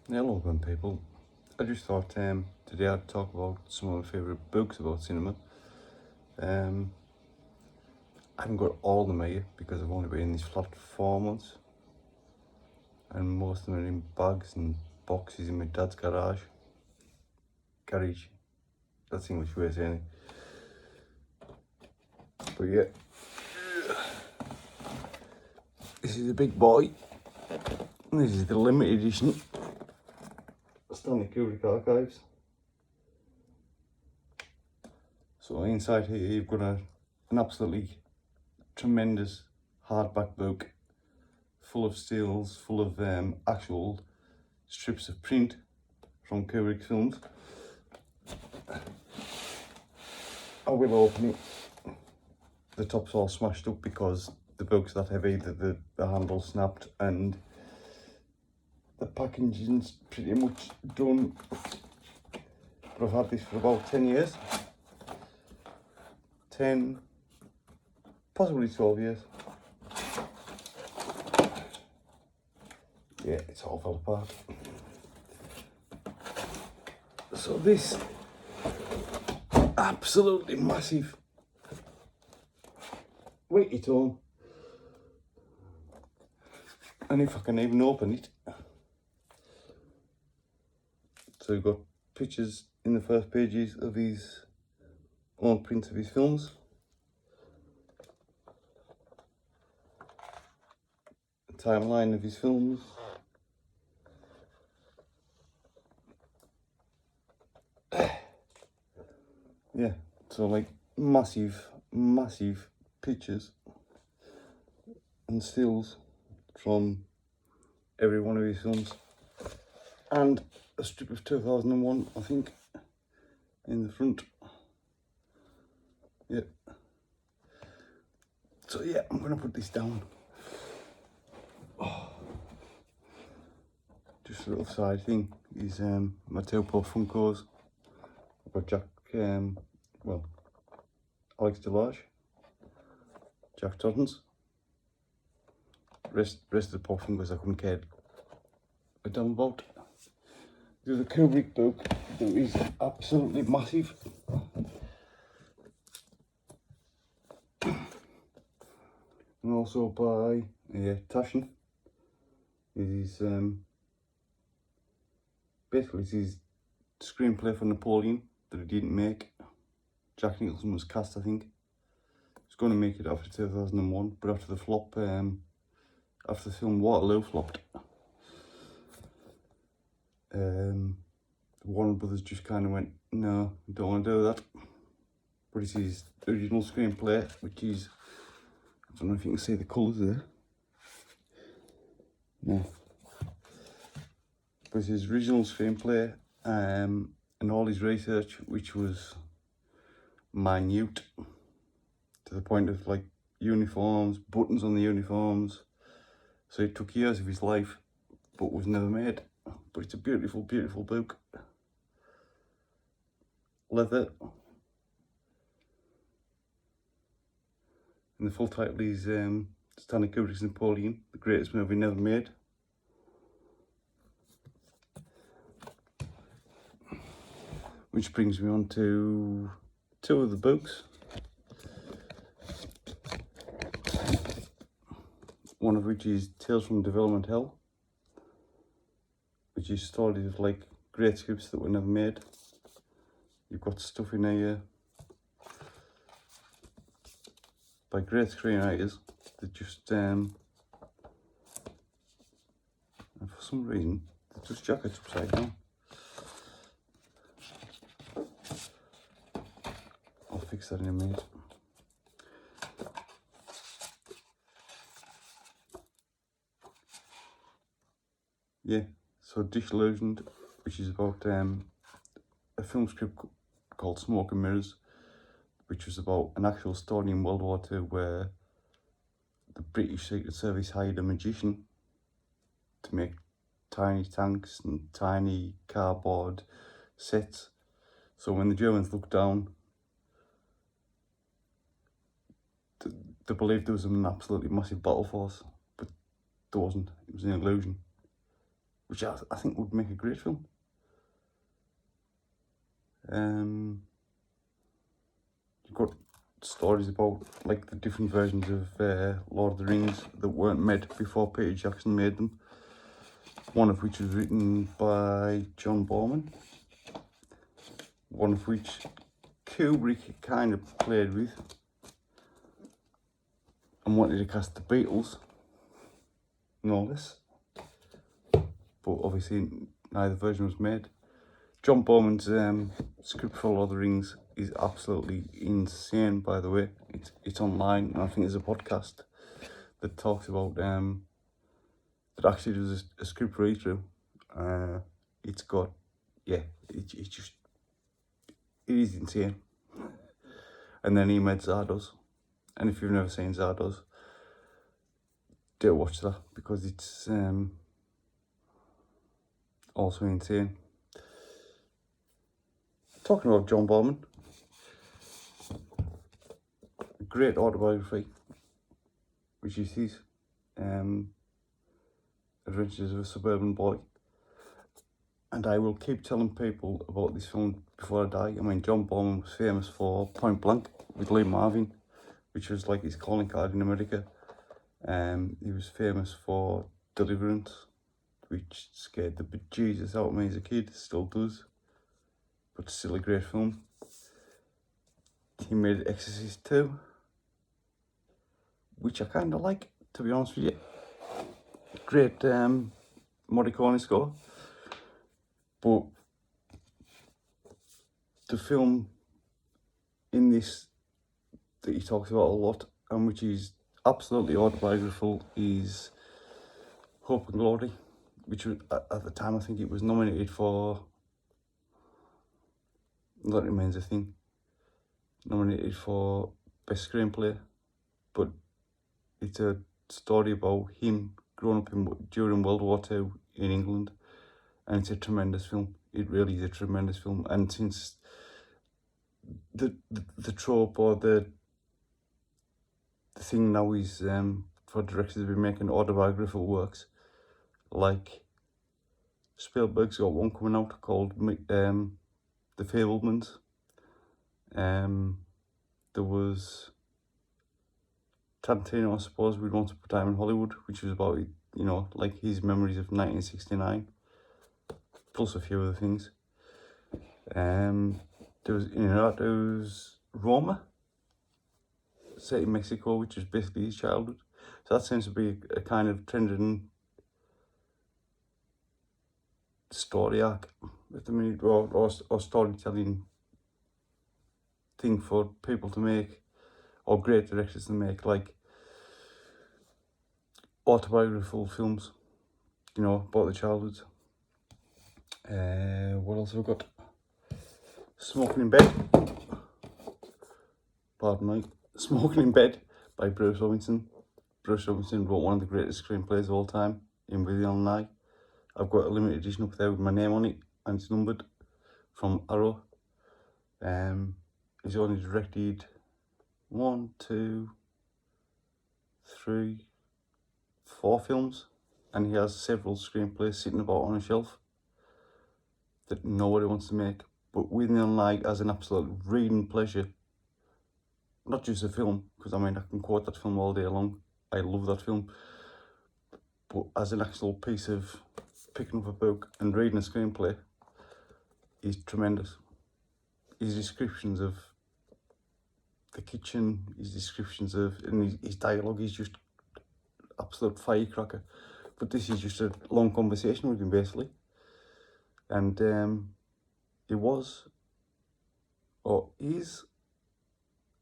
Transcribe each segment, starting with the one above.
Hello again, people. I just thought today I'd talk about some of my favourite books about cinema. I haven't got all of them here because I've only been in this flat for 4 months, and most of them are in bags and boxes in my dad's garage. Garage, that's the English way of saying it. But yeah, this is a big boy. This is the limited edition Stanley Kubrick Archives. So inside here you've got an absolutely tremendous hardback book full of stills, full of actual strips of print from Kubrick films. I will open it. The top's all smashed up because the book's that heavy that the handle snapped, and the packaging's pretty much done. But I've had this for about 10 years. 10, possibly 12 years. Yeah, it's all fell apart. So this absolutely massive weighty tome, and if I can even open it, so you've got pictures in the first pages of his own prints of his films, a timeline of his films, yeah, so like massive pictures and stills from every one of his films, and a strip of 2001, I think, in the front. Yeah. So yeah, I'm gonna put this down. Oh. Just a little side thing is my Taupo Funkos. I've got Jack, Alex Delage, Jack Toddens. Rest of the Pop Funkos I couldn't care a damn about. There's a Kubrick book that is absolutely massive. And also by Taschen. It is basically it's his screenplay for Napoleon that he didn't make. Jack Nicholson was cast, I think. He was going to make it after 2001, but after the flop, after the film Waterloo flopped, Warner Brothers just kind of went, no, don't want to do that. But it's his original screenplay, which is, I don't know if you can see the colours there. No. But it's his original screenplay, and all his research, which was minute to the point of like uniforms, buttons on the uniforms. So it took years of his life, but was never made. But it's a beautiful book. Leather. And the full title is Stanley Kubrick's Napoleon, the greatest movie never made. Which brings me on to two of the books. One of which is Tales from Development Hell, which is stories of like great scripts that were never made. You've got stuff in here by great screenwriters that just, and for some reason, they're just jackets upside down. I'll fix that in a minute. Yeah, so Disillusioned, which is about a film script called Smoke and Mirrors, which was about an actual story in World War II where the British Secret Service hired a magician to make tiny tanks and tiny cardboard sets. So when the Germans looked down, they believed there was an absolutely massive battle force, but there wasn't. It was an illusion. which I think would make a great film. You've got stories about like the different versions of Lord of the Rings that weren't made before Peter Jackson made them. One of which was written by John Borman. One of which Kubrick kind of played with and wanted to cast the Beatles and all this. But obviously neither version was made. John Borman's script for Lord of the Rings is absolutely insane, by the way. It's online, and I think there's a podcast that talks about that actually does a script read through. It's got, yeah, it is insane. And then he made Zardoz, and if you've never seen Zardoz, do watch that because it's also insane. Talking about John Borman, a great autobiography, which is his Adventures of a Suburban Boy. And I will keep telling people about this film before I die. I mean, John Borman was famous for Point Blank with Lee Marvin, which was like his calling card in America. He was famous for Deliverance, which scared the bejesus out of me as a kid, still does, but still a great film. He made Exorcist 2, which I kind of like, to be honest with you. Great Morricone score, but the film in this that he talks about a lot and which is absolutely autobiographical is Hope and Glory, which was, at the time I think it was nominated for, that remains a thing, nominated for Best Screenplay, but it's a story about him growing up during World War II in England, and it's a tremendous film. It really is a tremendous film, and since the trope or the thing now is for directors to be making autobiographical works, like Spielberg's got one coming out called The Fabelmans. There was Tarantino, I suppose, with Once Upon a Time in Hollywood, which was about, you know, like his memories of 1969, plus a few other things. There was Roma, set in Mexico, which is basically his childhood. So that seems to be a kind of trending story arc at the minute, or storytelling thing for people to make, or great directors to make, like autobiographical films, you know, about the childhoods. What else have we got? Smoking in Bed. Pardon me. Smoking in Bed by Bruce Robinson. Bruce Robinson wrote one of the greatest screenplays of all time, in With the Yellow Eye. I've got a limited edition up there with my name on it, and it's numbered, from Arrow. He's only directed 1, 2, 3, 4 films, and he has several screenplays sitting about on a shelf that nobody wants to make. But With the Yellow Eye as an absolute reading pleasure, not just a film, because I mean I can quote that film all day long. I love that film, but as an actual piece of picking up a book and reading a screenplay is tremendous. His descriptions of the kitchen, his descriptions of, and his dialogue is just absolute firecracker. But this is just a long conversation with him basically, and he was, or is,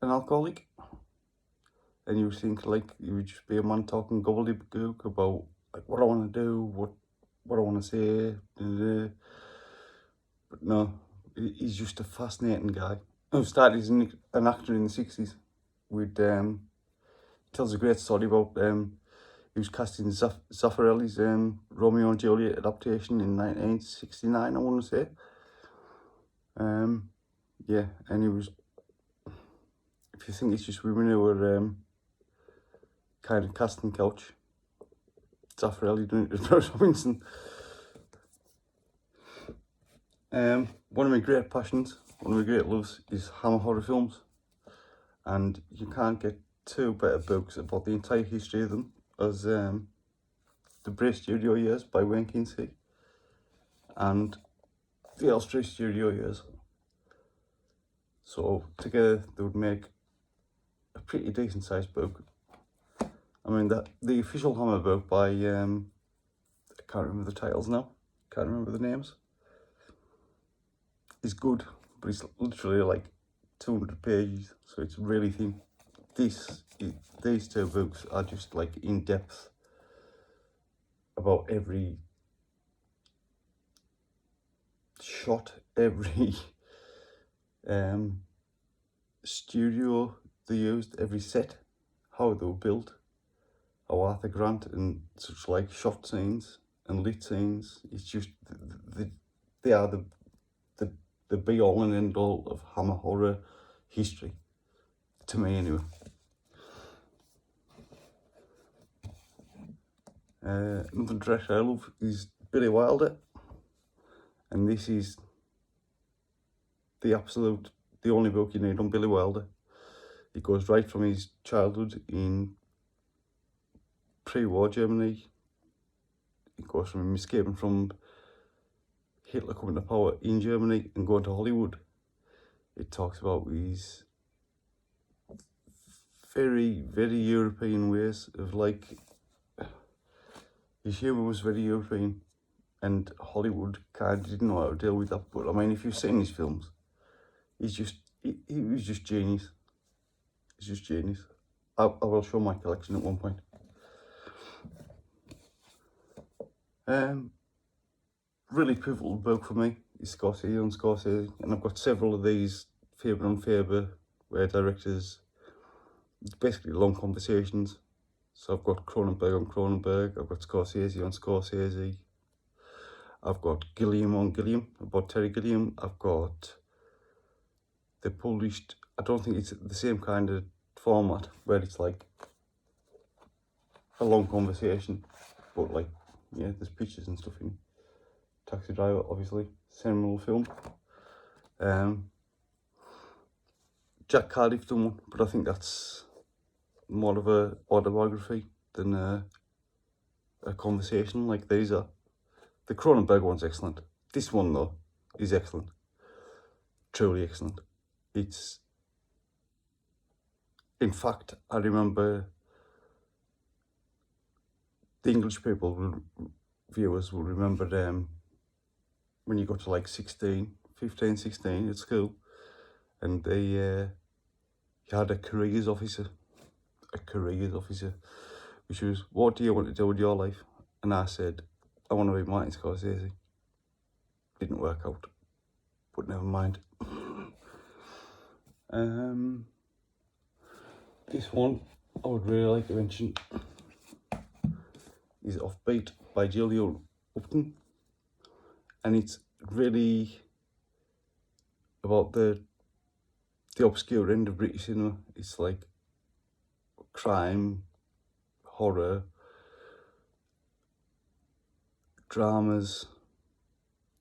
an alcoholic, and you would think like he would just be a man talking gobbledygook about like what I want to do, what I want to say, but no, he's just a fascinating guy. Who started as an actor in the 60s with tells a great story about he was cast in Zaffarelli's Romeo and Juliet adaptation in 1969, I want to say. Yeah, and he was, if you think it's just women who were kind of casting couch, Zaffarelli doing it to Bruce Robinson. One of my great passions, one of my great loves is Hammer horror films, and you can't get two better books about the entire history of them as The Bray Studio Years by Wayne Kinsey and The Elstree Studio Years. So together they would make a pretty decent sized book. I mean, the official Hammer book by, I can't remember the titles now, can't remember the names, is good, but it's literally like 200 pages, so it's really thin. These two books are just like in depth about every shot, every studio they used, every set, how they were built, how Arthur Grant and such like shot scenes and lit scenes. It's just they are the be all and end all of Hammer horror history, to me anyway. Another director I love is Billy Wilder, and this is the only book you need on Billy Wilder. It goes right from his childhood in pre-war Germany. It goes from him escaping from Hitler coming to power in Germany and going to Hollywood. It talks about his very, very European ways of like, his humour was very European, and Hollywood kind of didn't know how to deal with that. But I mean, if you've seen his films, he was just genius. He's just genius. I will show my collection at one point. Really pivotal book for me is Scorsese, and I've got several of these Faber on Faber, where directors, it's basically long conversations. So I've got Cronenberg on Cronenberg, I've got Scorsese on Scorsese, I've got Gilliam on Gilliam, about Terry Gilliam. I've got the published, I don't think it's the same kind of format where it's like a long conversation, but like, yeah, there's pictures and stuff in Taxi Driver, obviously, seminal film. Jack Cardiff done one, but I think that's more of a autobiography than a conversation like these are. The Cronenberg one's excellent. This one though is excellent, truly excellent. It's, in fact, I remember the English people, viewers will remember when you got to like 15, 16 at school, and they you had a careers officer, which was, what do you want to do with your life? And I said, I want to be Martin Scorsese. Didn't work out, but never mind. This one I would really like to mention is Offbeat by Julio Upton, and it's really about the obscure end of British cinema. It's like crime, horror, dramas.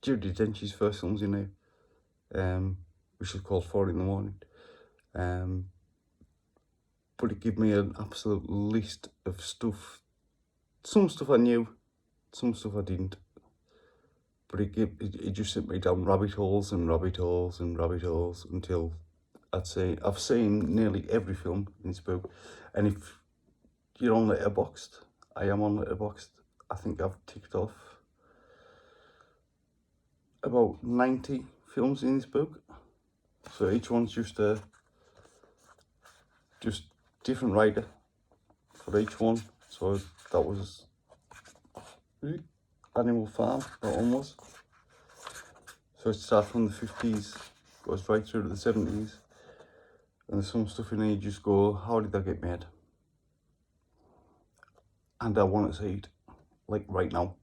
Judi Dench's first film's in there, which is called 4 in the Morning. But it gave me an absolute list of stuff. Some stuff I knew, some stuff I didn't. But it just sent me down rabbit holes and rabbit holes and rabbit holes until I've seen nearly every film in this book. And if you're on Letterboxd, I am on Letterboxd. I think I've ticked off about 90 films in this book. So each one's just different writer for each one. So that was Animal Farm, that one was. So it starts from the 50s, goes right through to the 70s. And there's some stuff in there you just go, how did that get made? And I want to see it, like right now.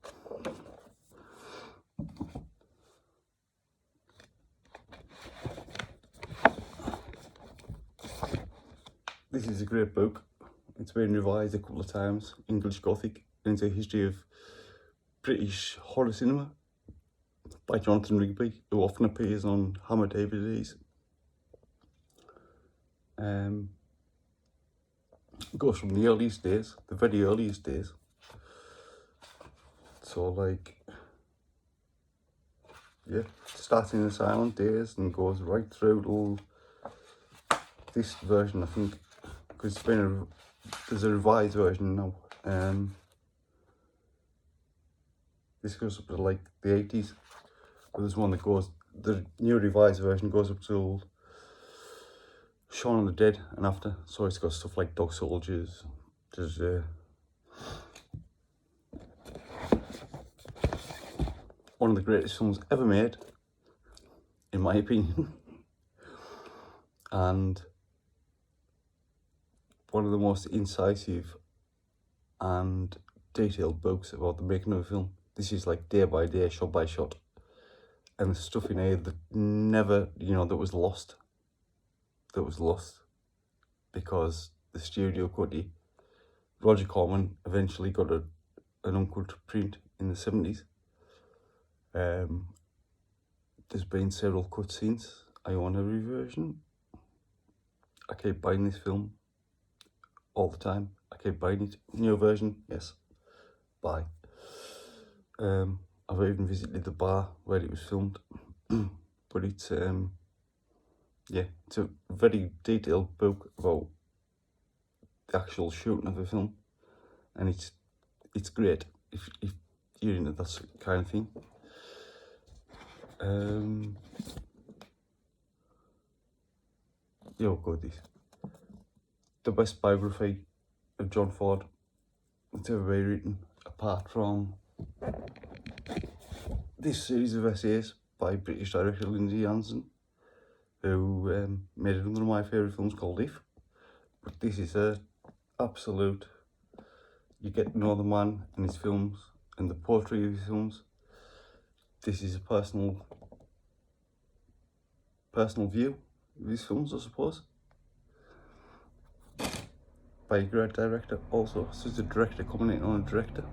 This is a great book. It's been revised a couple of times, English Gothic, and it's a history of British horror cinema. by Jonathan Rigby, who often appears on Hammer DVDs. It goes from the earliest days, the very earliest days. So like, yeah, starting in the silent days and goes right through to this version, I think, because there's a revised version now. This goes up to like the 80s, but there's one that goes, the new revised version goes up to Shaun of the Dead and after, so it's got stuff like Dog Soldiers. There's one of the greatest films ever made, in my opinion, and one of the most incisive and detailed books about the making of a film. This is like day by day, shot by shot, and the stuff in here that never, that was lost. Because the studio Cutty, Roger Corman, eventually got an uncut print in the 70s. There's been several cuts since. I own every version. I keep buying this film all the time. I keep buying it. New version, yes, buy. I've even visited the bar where it was filmed. But it's yeah, it's a very detailed book about the actual shooting of a film, and it's great if you're into that kind of thing. Yeah, good. This the best biography of John Ford that's ever been written, apart from this series of essays by British director Lindsay Hansen, who made one of my favourite films called If. But this is a absolute, you get to know the man and his films and the poetry of his films. This is a personal view of his films, I suppose, by a great director also. So it's a director commenting on a director.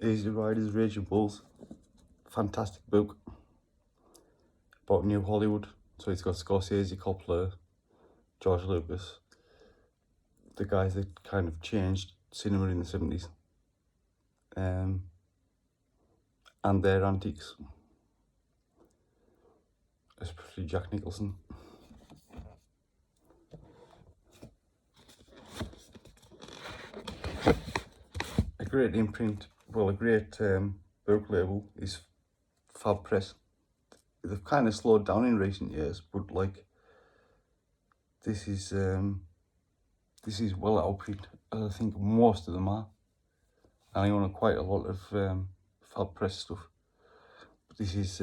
Easy Riders, Raging Bulls, fantastic book about New Hollywood. So it's got Scorsese, Coppola, George Lucas, the guys that kind of changed cinema in the 70s, and their antiques, especially Jack Nicholson. A great imprint, a great book label is Fab Press. They've kind of slowed down in recent years, but like this is well out of print, as I think most of them are. And I own quite a lot of Fab Press stuff. But this is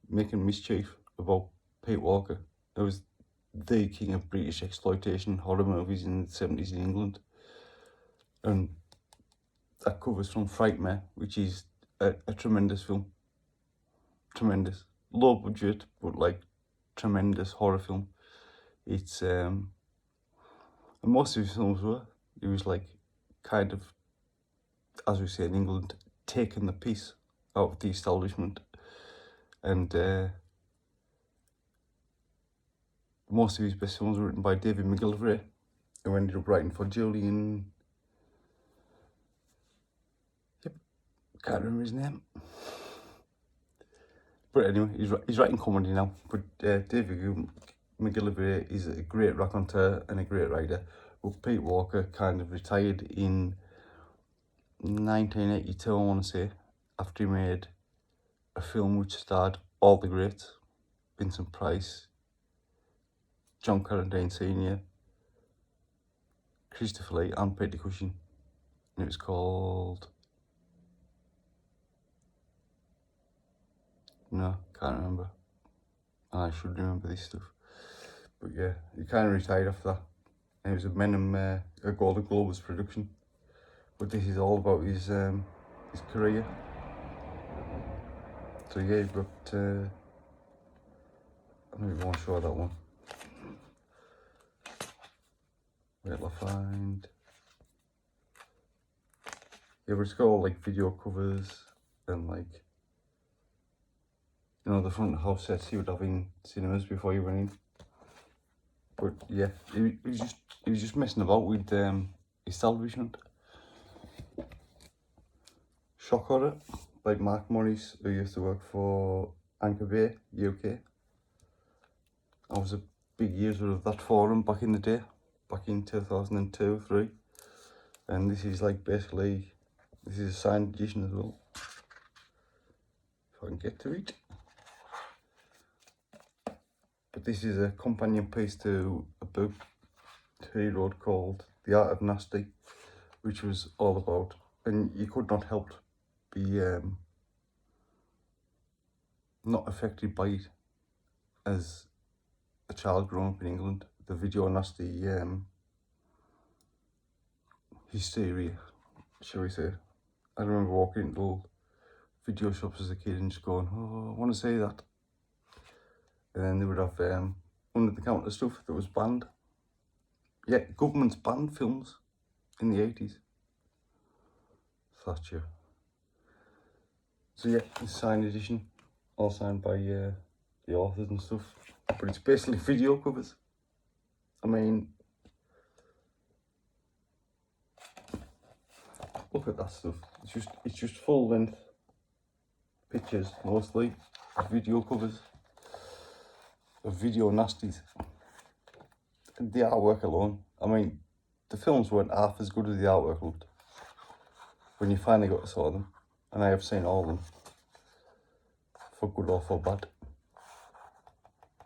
Making Mischief, about Pete Walker, who was the king of British exploitation horror movies in the 70s in England. And that covers from Frightmare, which is a tremendous film. Tremendous. Low budget, but like tremendous horror film. It's and most of his films were, it was like kind of, as we say in England, taking the piss out of the establishment. And most of his best films were written by David McGillivray, who ended up writing for Julian, can't remember his name. But anyway, he's writing comedy now. But David McGillivray is a great raconteur and a great writer. But Pete Walker kind of retired in 1982, I want to say, after he made a film which starred all the greats: Vincent Price, John Carradine Sr., Christopher Lee, and Peter Cushing. And it was called... No, can't remember. I should remember this stuff. But yeah, he kind of retired after that. And it was a Menem, a Golden Globes production. But this is all about his career. So yeah, you've got... I don't even want to show that one. Wait till I find... Yeah, but it's got all like video covers and like, you know, the front of house sets you would have in cinemas before you went in. But yeah, he was just messing about with his television. Shock horror, like Mark Morris, who used to work for Anchor Bay, UK. I was a big user of that forum back in the day, back in 2002-3. And this is like basically, this is a signed edition as well. If I can get to it. But this is a companion piece to a book he wrote called The Art of Nasty, which was all about, and you could not help be not affected by it as a child growing up in England. The video nasty hysteria, shall we say. I remember walking into video shops as a kid and just going, oh, I want to say that. And then they would have under the counter stuff that was banned. Yeah, governments banned films in the 80s. Thatcher. So yeah, it's a signed edition, all signed by the authors and stuff. But it's basically video covers. I mean, look at that stuff. It's just full length pictures, mostly video covers of video nasties. The artwork alone, I mean, the films weren't half as good as the artwork looked when you finally got to saw them, and I have seen all of them, for good or for bad.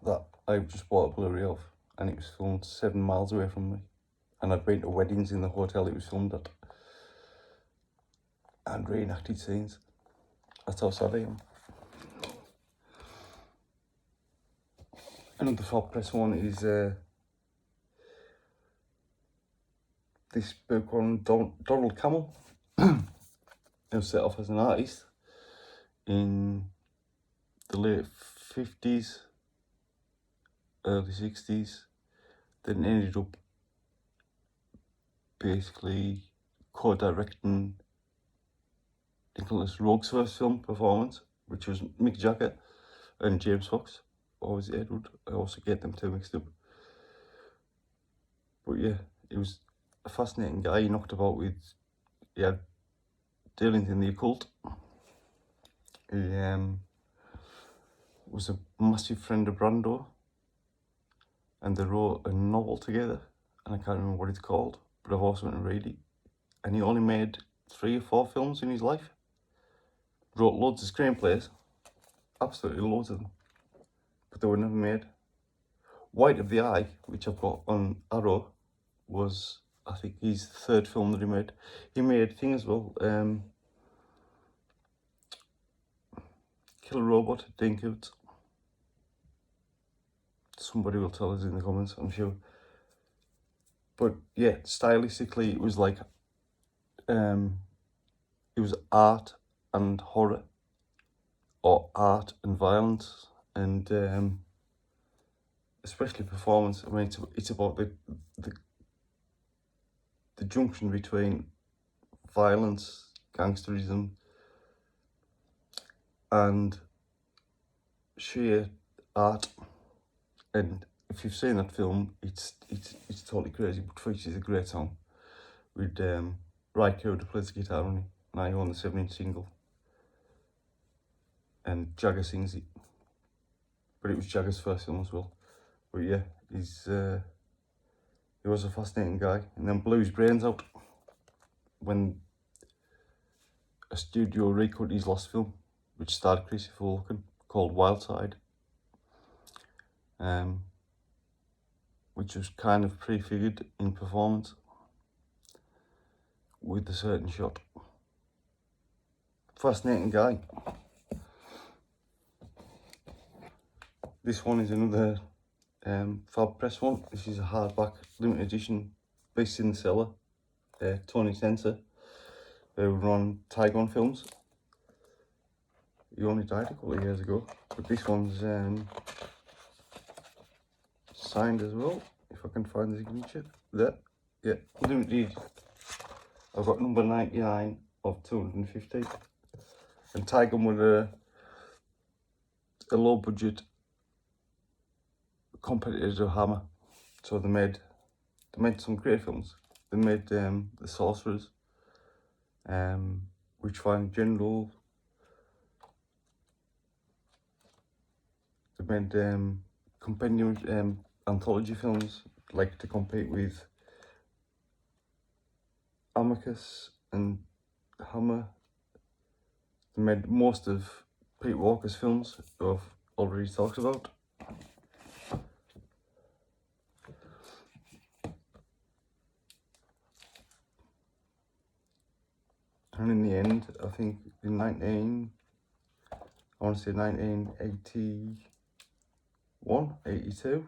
That I just bought a Blu-ray of, and it was filmed 7 miles away from me, and I'd been to weddings in the hotel it was filmed at, and reenacted scenes. That's how sad I am. Another Fob Press one is this book on Donald Cammell, who set off as an artist in the late 50s, early 60s, then ended up basically co-directing Nicholas Roeg's first film performance, which was Mick Jagger and James Fox, or was it Edward? I also get them two mixed up. But yeah, he was a fascinating guy. He knocked about with, he had dealings in the occult. He was a massive friend of Brando, and they wrote a novel together, and I can't remember what it's called, but I've also went and read it. And he only made 3 or 4 films in his life. Wrote loads of screenplays, absolutely loads of them, but they were never made. White of the Eye, which I've got on Arrow, was, I think, his 3rd film that he made. He made thing as well, Killer Robot, Dean Koontz. Somebody will tell us in the comments, I'm sure. But yeah, stylistically, it was like, it was art and horror, or art and violence, and especially performance. I mean, it's about the junction between violence, gangsterism, and sheer art. And if you've seen that film, it's totally crazy, but features a great song with Ry Cooder plays the guitar on it, and I own the 7-inch single, and Jagger sings it, but it was Jagger's first film as well. But yeah, he was a fascinating guy, and then blew his brains out when a studio recut his last film, which starred Christopher Walken, called Wild Side, which was kind of prefigured in performance with a certain shot. Fascinating guy. This one is another Fob Press one. This is a hardback limited edition, Beast in the Cellar, Tony Sensor, who run Tygon Films. He only died a couple of years ago, but this one's signed as well, if I can find the signature. There, yeah, limited. I've got number 99 of 250, and tag them with a low budget competitor to Hammer. So they made some great films. They made The Sorcerers, Witchfinder General. They made compendium anthology films like to compete with Amicus and Hammer. They made most of Pete Walker's films who I've already talked about. And in the end, I think in 1981, 82,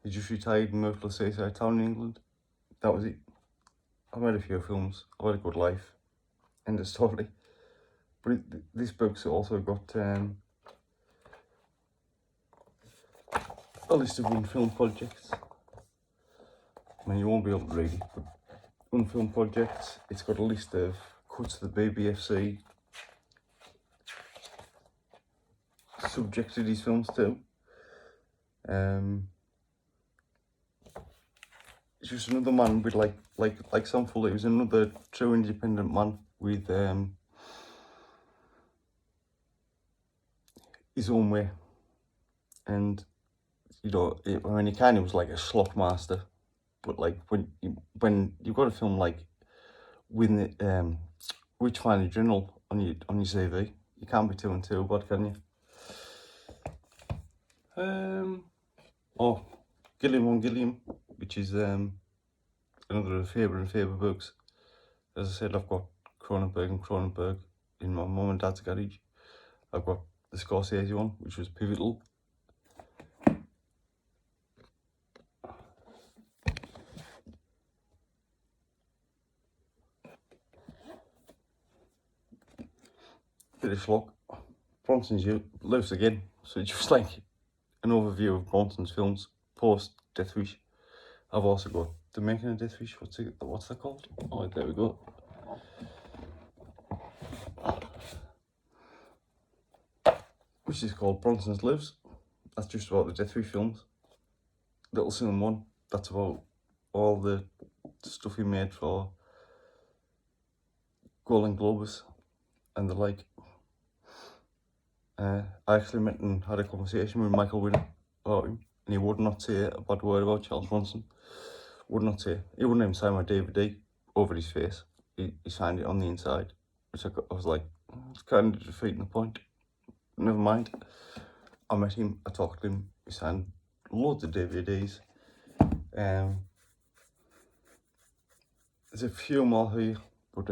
he just retired in Myrtle Seaside Town in England. That was it. I made a few films. I had a good life. End of story. But this book's also got a list of unfilmed projects. I mean, you won't be able to read it, but unfilmed projects. It's got a list of cuts to the BBFC, subject to these films too. It's just another man with like Sam Fuller. He was another true independent man with his own way, and you know, I mean, he kind of was like a slot master, but like when you've got a film like with Witchfinder General on your CV, you can't be 2 and 2, but can you? Oh, Gilliam on Gilliam, which is another of favourite books. As I said, I've got Cronenberg in my mum and dad's garage. I've got the Scorsese one, which was pivotal. Bit of schlock. Bronson's lives again, so it's just like an overview of Bronson's films post Death Wish. I've also got The Making of Death Wish. What's that called? Oh, there we go. Which is called Bronson's Lives. That's just about the Death Wish films. Little Sin 1. That's about all the stuff he made for Golden Globus and the like. I actually met and had a conversation with Michael Winner about him, and he would not say a bad word about Charles Bronson. Would not say. He wouldn't even sign my DVD over his face. He signed it on the inside, which I was like, it's kind of defeating the point. Never mind. I met him, I talked to him, he signed loads of DVDs. There's a few more here, but